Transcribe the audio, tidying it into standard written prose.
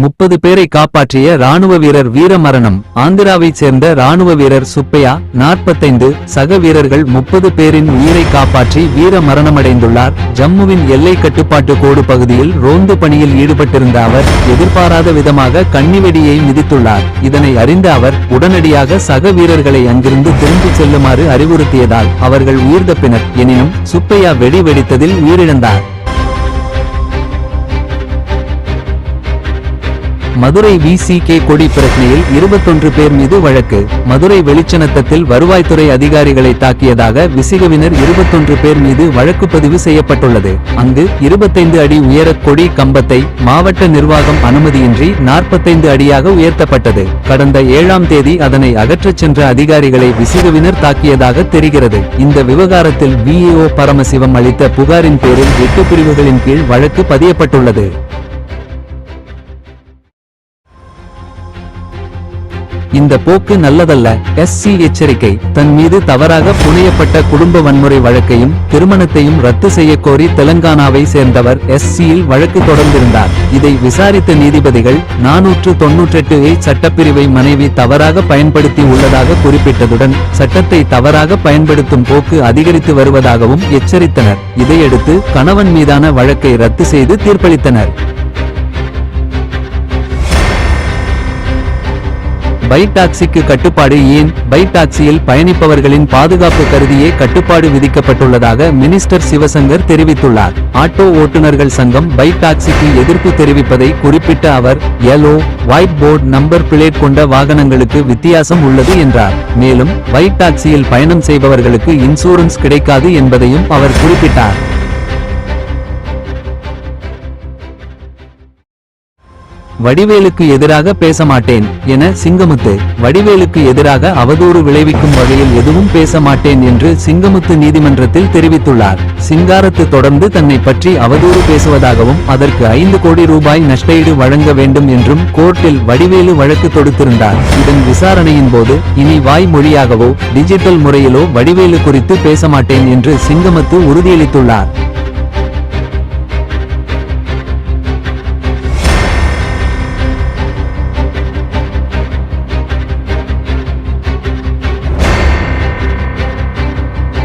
30 பேரை காப்பாற்றிய ராணுவ வீரர் வீரமரணம். ஆந்திராவைச் சேர்ந்த ராணுவ வீரர் சுப்பையா 45 சக வீரர்கள் 30 பேரின் உயிரை காப்பாற்றி வீர மரணமடைந்துள்ளார். ஜம்முவின் எல்லை கட்டுப்பாட்டு கோடு பகுதியில் ரோந்து பணியில் ஈடுபட்டிருந்த அவர் எதிர்பாராத விதமாக கண்ணிவெடியை மிதித்துள்ளார். இதனை அறிந்த அவர் உடனடியாக சக வீரர்களை அங்கிருந்து திரும்பிச் செல்லுமாறு அறிவுறுத்தியதால் அவர்கள் உயிர் தப்பினர். எனினும் சுப்பையா வெடி வெடித்ததில் உயிரிழந்தார். மதுரை VCK கொடி பிரச்சனையில் 21 பேர் மீது வழக்கு. மதுரை வெளிச்சநத்தத்தில் வருவாய்த்துறை அதிகாரிகளை தாக்கியதாக விசிகவினர் 21 பேர் மீது வழக்கு பதிவு செய்யப்பட்டுள்ளது. அங்கு 25 அடி உயர கொடி கம்பத்தை மாவட்ட நிர்வாகம் அனுமதியின்றி 45 அடியாக உயர்த்தப்பட்டது. கடந்த 7ஆம் தேதி அதனை அகற்றச் சென்ற அதிகாரிகளை விசிகவினர் தாக்கியதாக தெரிகிறது. இந்த விவகாரத்தில் VAO பரமசிவம் அளித்த புகாரின் பேரில் 8 பிரிவுகளின் கீழ் வழக்கு பதியப்பட்டுள்ளது. இந்த போக்கு நல்லதல்ல. SC எச்சரிக்கை. தன் மீது தவறாக புனையப்பட்ட குடும்ப வன்முறை வழக்கையும் திருமணத்தையும் ரத்து செய்யக்கோரி தெலங்கானாவை சேர்ந்தவர் SCயில் வழக்கு தொடர்ந்திருந்தார். இதை விசாரித்த நீதிபதிகள் 498A சட்டப்பிரிவை மனைவி தவறாக பயன்படுத்தி உள்ளதாக குறிப்பிட்டதுடன் சட்டத்தை தவறாக பயன்படுத்தும் போக்கு அதிகரித்து வருவதாகவும் எச்சரித்தனர். இதையடுத்து கணவன் மீதான வழக்கை ரத்து செய்து தீர்ப்பளித்தனர். பைக் டாக்ஸிக்கு கட்டுப்பாடு ஏன்? பைக் டாக்ஸியில் பயணிப்பவர்களின் பாதுகாப்பு கருதியே கட்டுப்பாடு விதிக்கப்பட்டுள்ளதாக மினிஸ்டர் சிவசங்கர் தெரிவித்துள்ளார். ஆட்டோ ஓட்டுநர்கள் சங்கம் பைக் டாக்ஸிக்கு எதிர்ப்பு தெரிவிப்பதை குறிப்பிட்ட அவர் yellow, white board number plate கொண்ட வாகனங்களுக்கு வித்தியாசம் உள்ளது என்றார். மேலும் பைக் டாக்ஸியில் பயணம் செய்பவர்களுக்கு இன்சூரன்ஸ் கிடைக்காது என்பதையும் அவர் குறிப்பிட்டார். வடிவேலுக்கு எதிராக பேச மாட்டேன் என சிங்கமுத்து. வடிவேலுக்கு எதிராக அவதூறு விளைவிக்கும் வகையில் எதுவும் பேச மாட்டேன் என்று சிங்கமுத்து நீதிமன்றத்தில் தெரிவித்துள்ளார். சிங்காரத்து தொடர்ந்து தன்னை பற்றி அவதூறு பேசுவதாகவும் அதற்கு 5 கோடி ரூபாய் நஷ்டஈடு வழங்க வேண்டும் என்றும் கோர்ட்டில் வடிவேலு வழக்கு தொடுத்திருந்தார். இதன் விசாரணையின் போது இனி வாய் மொழியாகவோ டிஜிட்டல் முறையிலோ வடிவேலு குறித்து பேச மாட்டேன் என்று சிங்கமுத்து உறுதியளித்துள்ளார்.